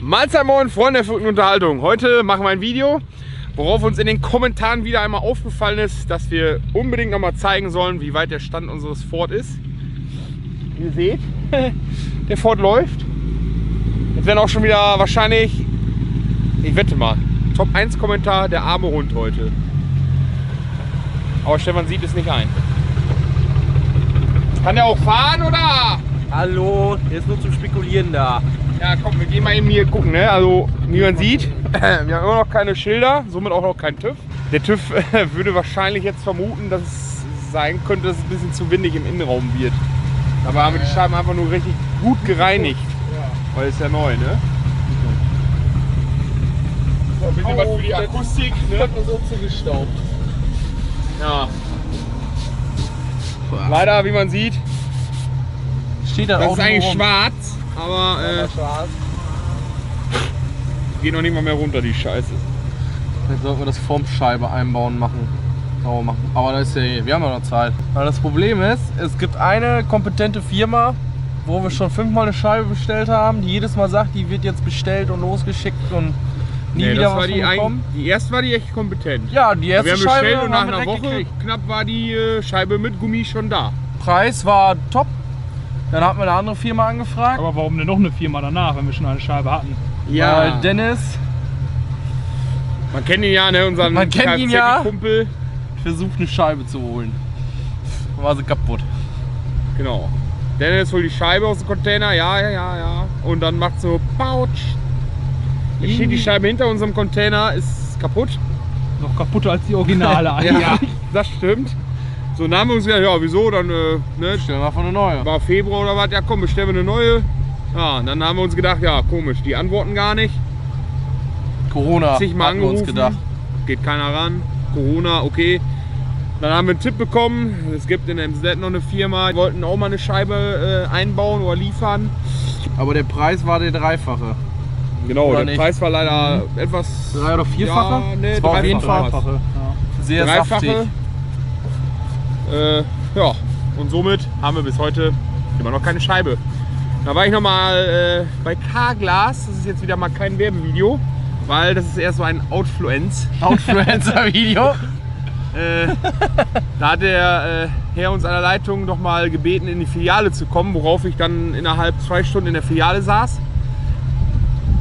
Mahlzeit moin Freunde der verrückten Unterhaltung. Heute machen wir ein Video, worauf uns in den Kommentaren wieder einmal aufgefallen ist, dass wir unbedingt noch mal zeigen sollen, wie weit der Stand unseres Ford ist. Wie ihr seht, der Ford läuft. Jetzt werden auch schon wieder wahrscheinlich, ich wette mal, Top 1 Kommentar, der arme Hund heute. Aber Stefan sieht es nicht ein. Kann der auch fahren oder? Hallo, der ist nur zum Spekulieren da. Ja komm, wir gehen mal eben hier gucken, ne? Also wie man sieht, wir haben immer noch keine Schilder, somit auch noch kein TÜV. Der TÜV würde wahrscheinlich jetzt vermuten, dass es sein könnte, dass es ein bisschen zu windig im Innenraum wird. Aber haben wir die Scheiben einfach nur richtig gut gereinigt, weil es ja neu, ne? So, ein bisschen was für die Akustik, ne? Hat nur so zugestaubt. Ja. Leider, wie man sieht, Steht da das auch ist eigentlich rum. schwarz, aber geht noch nicht mal mehr runter, die Scheiße. Jetzt sollten wir das Formscheibe einbauen machen. Sauber machen. Aber das ist ja, wir haben ja noch Zeit. Weil das Problem ist, es gibt eine kompetente Firma, wo wir schon 5-mal eine Scheibe bestellt haben, die jedes Mal sagt, die wird jetzt bestellt und losgeschickt und nie wieder was von bekommen. Die erste war die echt kompetent. Ja, die erste Wir haben Scheibe bestellt und nach haben wir einer direkt Woche gekriegt. knapp war die Scheibe mit Gummi schon da. Preis war top. Dann hatten wir eine andere Firma angefragt. Aber warum denn noch eine Firma danach, wenn wir schon eine Scheibe hatten? Weil Dennis, Man kennt ihn ja, ne? Unseren Man kennt ihn ja. Kumpel. versucht eine Scheibe zu holen. Dann war sie kaputt. Genau. Dennis holt die Scheibe aus dem Container, ja. Und dann macht so Pouch. Jetzt steht die Scheibe hinter unserem Container, ist kaputt. Noch kaputter als die Originale eigentlich. Ja, das stimmt. So, dann haben wir uns gedacht, ja, wieso, dann, ne, Stellen wir von eine neue. war Februar oder was, ja komm, bestellen wir eine neue. Ja, und dann haben wir uns gedacht, ja, komisch, die antworten gar nicht. Corona Zigmal hatten wir uns angerufen, gedacht. geht keiner ran. Corona, okay. Dann haben wir einen Tipp bekommen, es gibt in Emsland noch eine Firma, die wollten auch mal eine Scheibe einbauen oder liefern. Aber der Preis war der dreifache. Genau, Oder der nicht? Preis war leider etwas... Drei- oder vierfache? Ja, nee, Das war auf jeden Fall dreifache. Ja. Sehr saftig. Dreifache. Ja, und somit haben wir bis heute immer noch keine Scheibe. Da war ich nochmal bei Carglass, das ist jetzt wieder mal kein Werbevideo, weil das ist eher so ein Outfluencer-Video. Da hat der Herr uns an der Leitung noch mal gebeten, in die Filiale zu kommen, worauf ich dann innerhalb 2 Stunden in der Filiale saß.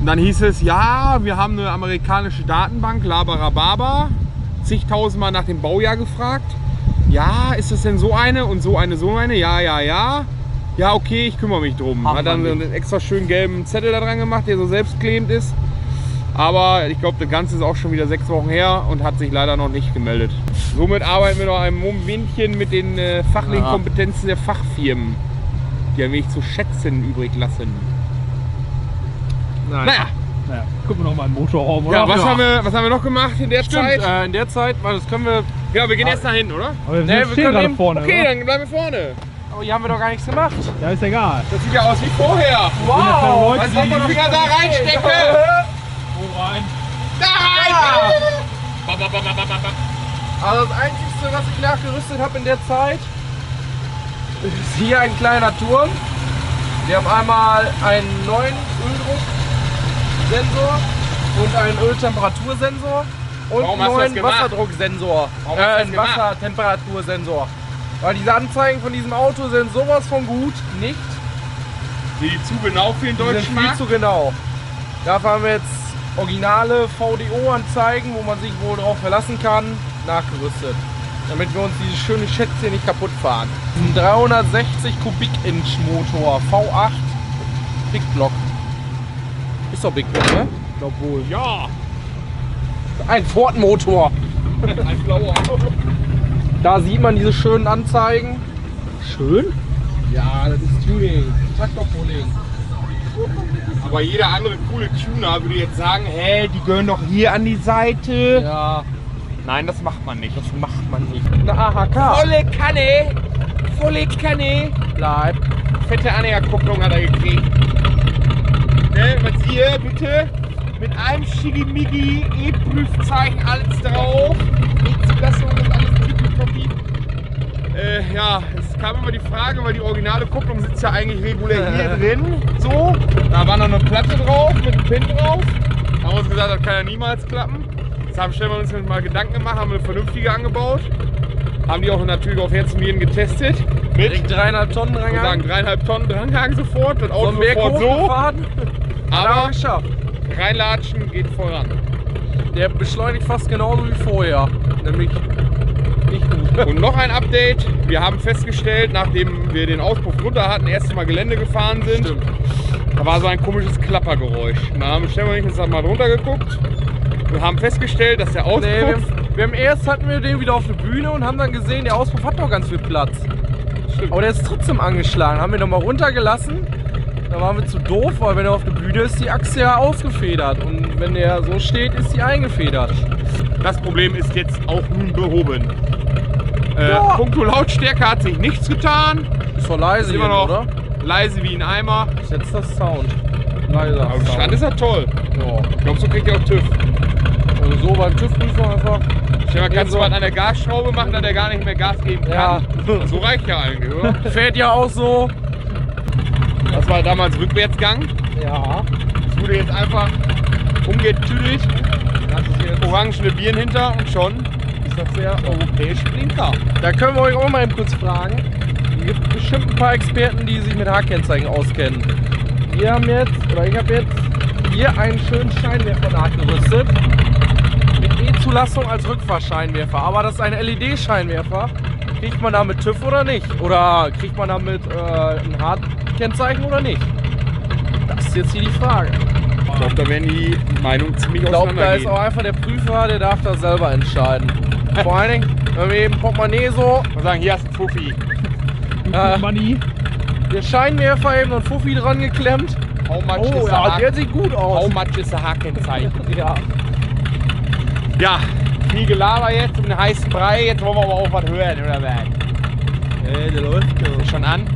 Und dann hieß es, ja, wir haben eine amerikanische Datenbank, Labarababa, zigtausendmal nach dem Baujahr gefragt. Ja, ist das denn so eine und so eine, so eine? Ja. Ja, okay, ich kümmere mich drum. Haben Hat dann wir einen extra schönen gelben Zettel da dran gemacht, der so selbstklebend ist. Aber ich glaube, das Ganze ist auch schon wieder 6 Wochen her und hat sich leider noch nicht gemeldet. Somit arbeiten wir noch ein Momentchen mit den fachlichen Kompetenzen der Fachfirmen, die ein wenig zu schätzen übrig lassen. Naja, Gucken wir noch mal im Motorraum, oder? ja, was haben wir noch gemacht in der Zeit? In der Zeit, weil das können wir. Ja, wir gehen erst nach hinten, oder? Aber wir Nee, wir stehen können gerade eben- vorne, Okay, oder? dann bleiben wir vorne. Aber hier haben wir doch gar nichts gemacht. Ja, ist egal. Das sieht ja aus wie vorher. Wow! Was soll man die Finger da reinstecken? Wo rein? Da rein! Also das Einzige, was ich nachgerüstet habe in der Zeit, ist hier ein kleiner Turm. Wir haben einmal einen neuen Öldrucksensor und einen Öltemperatursensor und Warum einen hast du das neuen gemacht? Wasserdrucksensor. Warum hast du das Einen gemacht? Wassertemperatursensor. Weil diese Anzeigen von diesem Auto sind sowas von gut nicht. Die zu genau für den Die sind deutschen viel Markt. zu genau. Dafür haben wir jetzt originale VDO-Anzeigen, wo man sich wohl drauf verlassen kann, nachgerüstet. Damit wir uns dieses schöne Schätzchen nicht kaputt fahren. Ein 360 Kubik-Inch Motor, V8 Big Block. Ist doch Big Block, ne? Ich glaube wohl. Ja, Ein Ford-Motor. ein blauer. Da sieht man diese schönen Anzeigen. Schön. Ja, das ist Tuning. Traktorpulling. Aber jeder andere coole Tuner würde jetzt sagen, hä, die gehören doch hier an die Seite. Ja, Nein, das macht man nicht. das macht man nicht. Eine AHK. Volle Kanne. Volle Kanne. Bleibt. Fette Anhängerkupplung hat er gekriegt. Ne, was hier bitte? Mit einem Schickimicki, E-Prüfzeichen, alles drauf. E-Zulassung und alles tippitoppi. Ja, es kam immer die Frage, weil die originale Kupplung sitzt ja eigentlich regulär hier drin. So, da war noch eine Platte drauf mit einem Pin drauf. Da haben wir uns gesagt, das kann ja niemals klappen. Jetzt haben wir uns mal Gedanken gemacht, haben eine vernünftige angebaut. Haben die auch natürlich auf Herz und Nieren getestet. Mit 3,5 Tonnen Dranghang. Wir sagen 3,5 Tonnen Dranghang sofort. Das Auto Berg sofort so. hochgefahren. Aber geschafft. reinlatschen geht voran. Der beschleunigt fast genauso wie vorher. Nämlich nicht gut. Und noch ein Update. Wir haben festgestellt, nachdem wir den Auspuff runter hatten, erst mal Gelände gefahren sind, Stimmt. da war so ein komisches Klappergeräusch. Da haben Stefan und ich uns mal drunter geguckt. Wir haben festgestellt, dass der Auspuff... Nee, hatten wir den wieder auf der Bühne und haben dann gesehen, der Auspuff hat noch ganz viel Platz. Stimmt. Aber der ist trotzdem angeschlagen. Haben wir nochmal runtergelassen. Da waren wir zu doof, weil wenn er auf der Bühne ist, die Achse ja ausgefedert. Und wenn der so steht, ist die eingefedert. Das Problem ist jetzt auch nun behoben. Ja. Punkto Lautstärke hat sich nichts getan. Ist doch leise Ist immer hier, noch oder? leise wie ein Eimer. Ist jetzt das Sound. Leiser. Aber im Stand ist er toll. Ja. Ich glaube, so kriegt er auch TÜV. Also so beim TÜV-Prüfer einfach. Stell mal, kannst so. du was an der Gasschraube machen, dass er gar nicht mehr Gas geben kann? Ja. So reicht ja eigentlich, oder? Fährt ja auch so. Das war damals Rückwärtsgang. Ja. Es wurde jetzt einfach umgetüdelt. Das ist jetzt Orangene Birnen hinter und schon ist das der europäische Blinker. Da können wir euch auch mal eben kurz fragen. Es gibt bestimmt ein paar Experten, die sich mit H-Kennzeichen auskennen. Ich habe jetzt hier einen schönen Scheinwerfer nachgerüstet. Mit E-Zulassung als Rückfahrscheinwerfer. Aber das ist ein LED-Scheinwerfer. Kriegt man damit TÜV oder nicht? Oder kriegt man damit ein H-Kennzeichen oder nicht? Das ist jetzt hier die Frage. Ich glaube, da werden die Meinungen ziemlich Ich glaube, da ist auseinandergehen. auch einfach der Prüfer, der darf das selber entscheiden. Vor allen Dingen, wenn wir eben Portemonnaie so, Und sagen, hier hast du einen Fuffi. Money. der Scheinwerfer eben und Fuffi dran geklemmt. How much Oh is ja, a der sieht gut aus. How much is a Hakenzeichen? Ja. Ja, viel Gelaber jetzt um den heißen Brei. Jetzt wollen wir aber auch was hören, oder was? Der läuft ja. Schon an.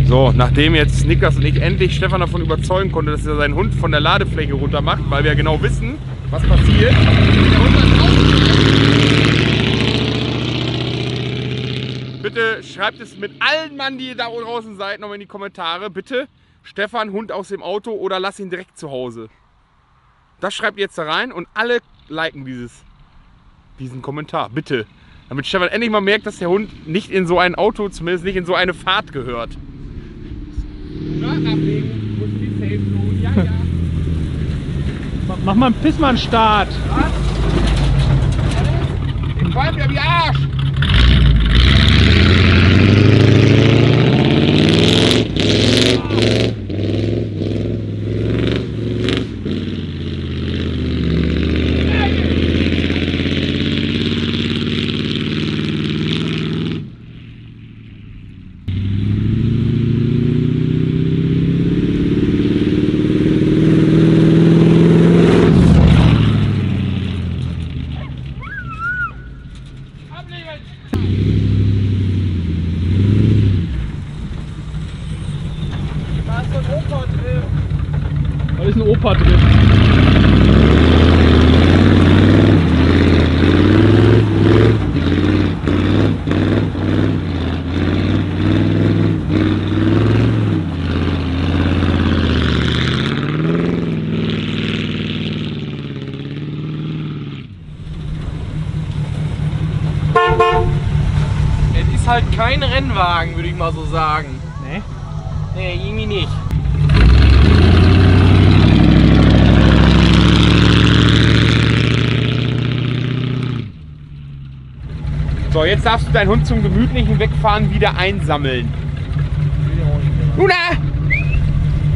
So, nachdem jetzt Niklas und ich endlich Stefan davon überzeugen konnte, dass er seinen Hund von der Ladefläche runter macht, weil wir genau wissen, was passiert. Der Hund hat bitte schreibt es mit allen Mann, die da draußen seid, nochmal in die Kommentare. Bitte, Stefan, Hund aus dem Auto oder lass ihn direkt zu Hause. Das schreibt ihr jetzt da rein und alle liken diesen Kommentar. Bitte. Damit Stefan endlich mal merkt, dass der Hund nicht in so ein Auto, zumindest nicht in so eine Fahrt gehört. Ja, ablegen, muss die safe tun. Ja, ja. Mach mal einen Pissmann-Start. Den qualmt ja wie Arsch. Da ist ein Opa drin. Da ist ein Opa drin. Es ist halt kein Rennwagen, würde ich mal so sagen. Nee. Nee, irgendwie nicht. So, jetzt darfst du deinen Hund zum gemütlichen Wegfahren wieder einsammeln. Luna!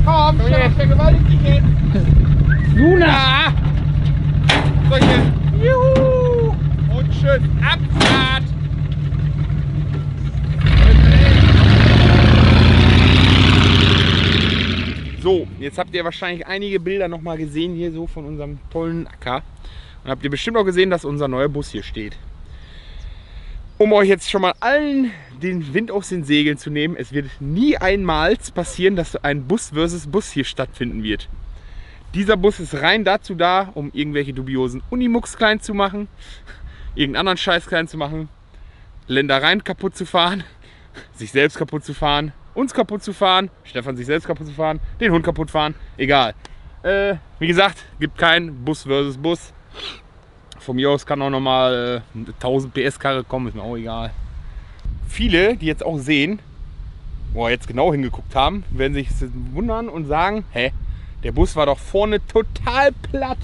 Komm, Stefan, vergewaltigt dich jetzt! Luna! So, hier. Juhu! Und schön Abfahrt! So, jetzt habt ihr wahrscheinlich einige Bilder noch mal gesehen hier so von unserem tollen Acker. Und habt ihr bestimmt auch gesehen, dass unser neuer Bus hier steht. Um euch jetzt schon mal allen den Wind aus den Segeln zu nehmen, es wird nie einmal passieren, dass ein Bus versus Bus hier stattfinden wird. Dieser Bus ist rein dazu da, um irgendwelche dubiosen Unimux klein zu machen, irgendeinen anderen Scheiß klein zu machen. Ländereien kaputt zu fahren, sich selbst kaputt zu fahren, uns kaputt zu fahren, Stefan sich selbst kaputt zu fahren, den Hund kaputt fahren, egal. Wie gesagt, gibt kein Bus versus Bus. Von mir aus kann auch nochmal 1000 PS Karre kommen, ist mir auch egal. Viele, die jetzt auch sehen, wo jetzt genau hingeguckt haben, werden sich wundern und sagen, hä, der Bus war doch vorne total platt.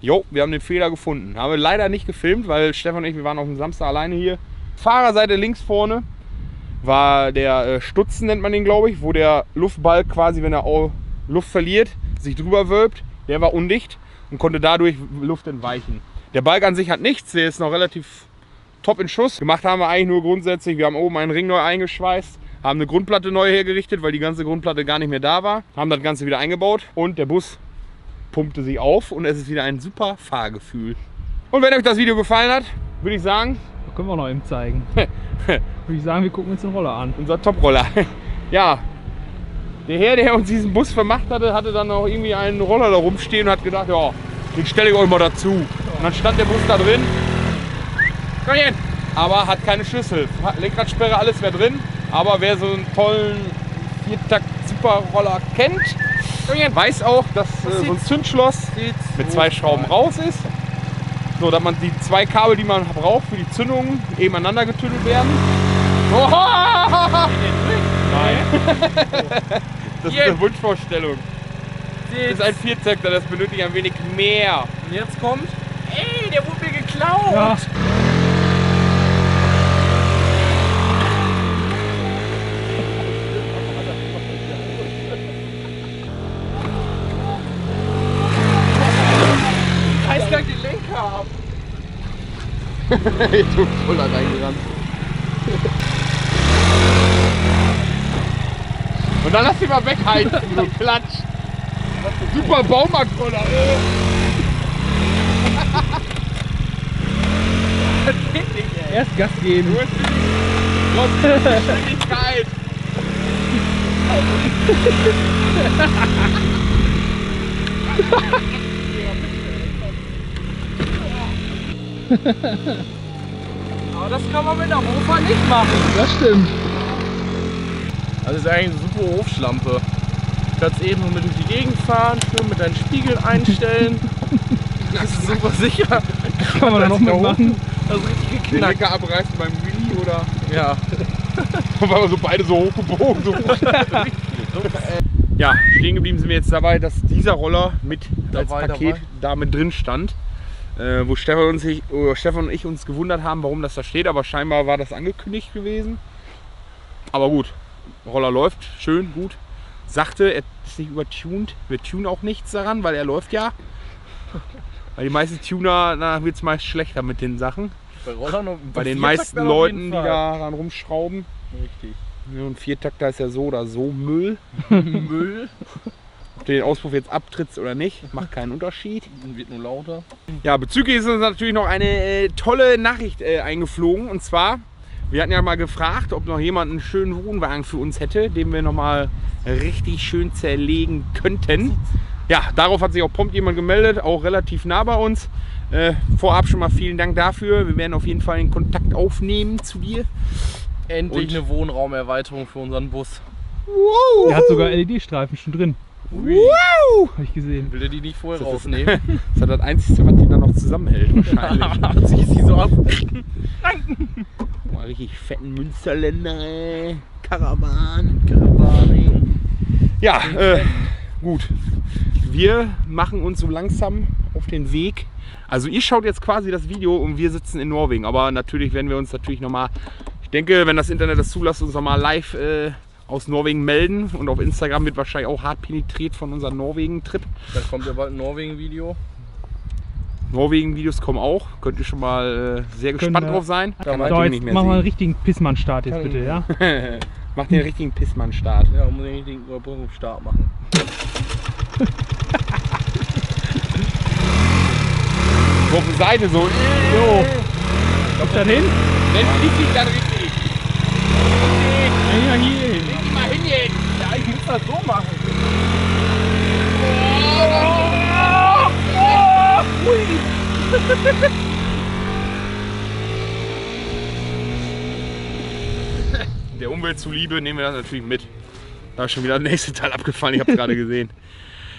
Jo, wir haben den Fehler gefunden. Haben wir leider nicht gefilmt, weil Stefan und ich, wir waren auf dem Samstag alleine hier. Fahrerseite links vorne war der Stutzen, nennt man den, glaube ich, wo der Luftbalg quasi, wenn er auch Luft verliert, sich drüber wölbt. Der war undicht und konnte dadurch Luft entweichen. Der Balg an sich hat nichts, der ist noch relativ top in Schuss. Gemacht haben wir eigentlich nur grundsätzlich, wir haben oben einen Ring neu eingeschweißt, haben eine Grundplatte neu hergerichtet, weil die ganze Grundplatte gar nicht mehr da war. Haben das Ganze wieder eingebaut und der Bus pumpte sich auf und es ist wieder ein super Fahrgefühl. Und wenn euch das Video gefallen hat, würde ich sagen... Das können wir auch noch eben zeigen. Würde ich sagen, wir gucken uns den Roller an. Unser Top-Roller. Ja, der Herr, der uns diesen Bus vermacht hatte, hatte dann auch irgendwie einen Roller da rumstehen und hat gedacht, ja, den stelle ich euch mal dazu. Und dann stand der Bus da drin. Komm hier hin. Aber hat keine Schlüssel. Lenkradsperre, alles wäre drin. Aber wer so einen tollen Viertakt-Super-Roller kennt, weiß auch, dass so ein Zündschloss mit 2 Schrauben raus ist. So, dass man die 2 Kabel, die man braucht für die Zündung, eben aneinander getüdelt werden. Oh! Nein. Das ist eine Wunschvorstellung. Das ist ein Viertakter, das benötigt ein wenig mehr. Und jetzt kommt, ey, der wurde mir geklaut. Ja. Reiß gleich den Lenker ab. Ich bin voll da reingerannt. Und dann lass dich mal wegheizen, du Klatsch. Super Baumarktroller. Das geht nicht, ey. Erst Gas geben. Du hast die Geschwindigkeit. Aber das kann man mit der Hofer nicht machen. Das stimmt. Das ist eigentlich eine super Hofschlampe. Du kannst eben nur mit durch die Gegend fahren, schön mit deinen Spiegel einstellen. Das ist super sicher. Kann man da noch mitmachen. Das ist richtig Den geknackt. Lenker abreißen beim Wheelie oder? Ja. Weil wir so beide so hochgebogen. So. Ja, stehen geblieben sind wir jetzt dabei, dass dieser Roller mit als Paket da mit drin stand. Wo Stefan und ich uns gewundert haben, warum das da steht, aber scheinbar war das angekündigt gewesen. Aber gut, der Roller läuft schön, gut. Sagte, er ist nicht übertuned. Wir tunen auch nichts daran, weil er läuft ja. Weil die meisten Tuner, da wird es meist schlechter mit den Sachen. Bei den meisten Leuten, die daran rumschrauben. Richtig. Ja, und Viertakter ist ja so oder so Müll. Müll. Ob du den Auspuff jetzt abtrittst oder nicht, macht keinen Unterschied. Wird nur lauter. Ja, bezüglich ist uns natürlich noch eine tolle Nachricht eingeflogen. Und zwar, wir hatten ja mal gefragt, ob noch jemand einen schönen Wohnwagen für uns hätte, den wir noch mal richtig schön zerlegen könnten. Ja, darauf hat sich auch prompt jemand gemeldet, auch relativ nah bei uns. Vorab schon mal vielen Dank dafür. Wir werden auf jeden Fall den Kontakt aufnehmen zu dir. Endlich eine Wohnraumerweiterung für unseren Bus. Wow. Der hat sogar LED-Streifen schon drin. Wow. Habe ich gesehen. Will er die nicht vorher Das ist- rausnehmen? Das ist das Einzige, was die dann noch zusammenhält wahrscheinlich. Zieht sie so ab. Mal richtig fetten Münsterländer, ey. Karawan. Ja, gut. Wir machen uns so langsam auf den Weg. Also ihr schaut jetzt quasi das Video und wir sitzen in Norwegen. Aber natürlich werden wir uns nochmal, ich denke, wenn das Internet das zulässt, uns nochmal live aus Norwegen melden. Und auf Instagram wird wahrscheinlich auch hart penetriert von unserem Norwegen-Trip. Da kommt ja bald ein Norwegen-Video. Norwegen-Videos kommen auch. Könnt ihr schon mal sehr gespannt wir- drauf sein. Kann man So, natürlich jetzt nicht mehr machen wir einen sehen. richtigen Pissmann-Start jetzt bitte, ja? Macht den richtigen Pissmann-Start. Ja, muss ich den Überbrückungsstart machen. So auf der Seite so. So. Kommt da hin? Wenn fliegt dann richtig. Ja, hier hin. Leg mal hin jetzt. Ja, ich muss das so machen. Umwelt zuliebe nehmen wir das natürlich mit. Da ist schon wieder der nächste Teil abgefallen, ich habe es gerade gesehen.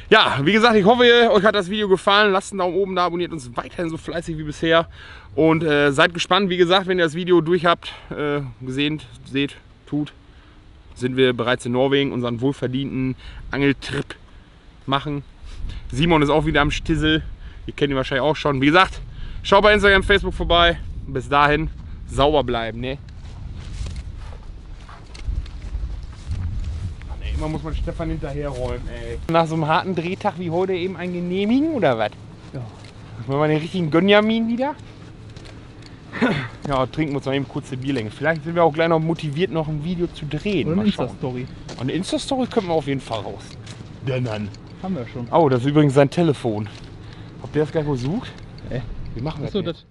Ja, wie gesagt, ich hoffe, euch hat das Video gefallen. Lasst einen Daumen oben da, abonniert uns weiterhin so fleißig wie bisher. Und seid gespannt, wie gesagt, wenn ihr das Video durch habt, gesehen, seht, tut, sind wir bereits in Norwegen unseren wohlverdienten Angeltrip machen. Simon ist auch wieder am Stissel. Ihr kennt ihn wahrscheinlich auch schon. Wie gesagt, schaut bei Instagram, Facebook vorbei. Bis dahin, sauber bleiben, ne? Immer muss man Stefan hinterherräumen, ey. Nach so einem harten Drehtag wie heute eben ein genehmigen, oder was? Ja. Machen wir den richtigen Gönjamin wieder? Ja, trinken wir uns mal eben kurz die Bierlänge. Vielleicht sind wir auch gleich noch motiviert, noch ein Video zu drehen. Oder eine Insta-Story. Eine Insta-Story können wir auf jeden Fall raus. Dann. Haben wir schon. Oh, das ist übrigens sein Telefon. Ob der das gleich wohl sucht? Wir machen das. Achso, das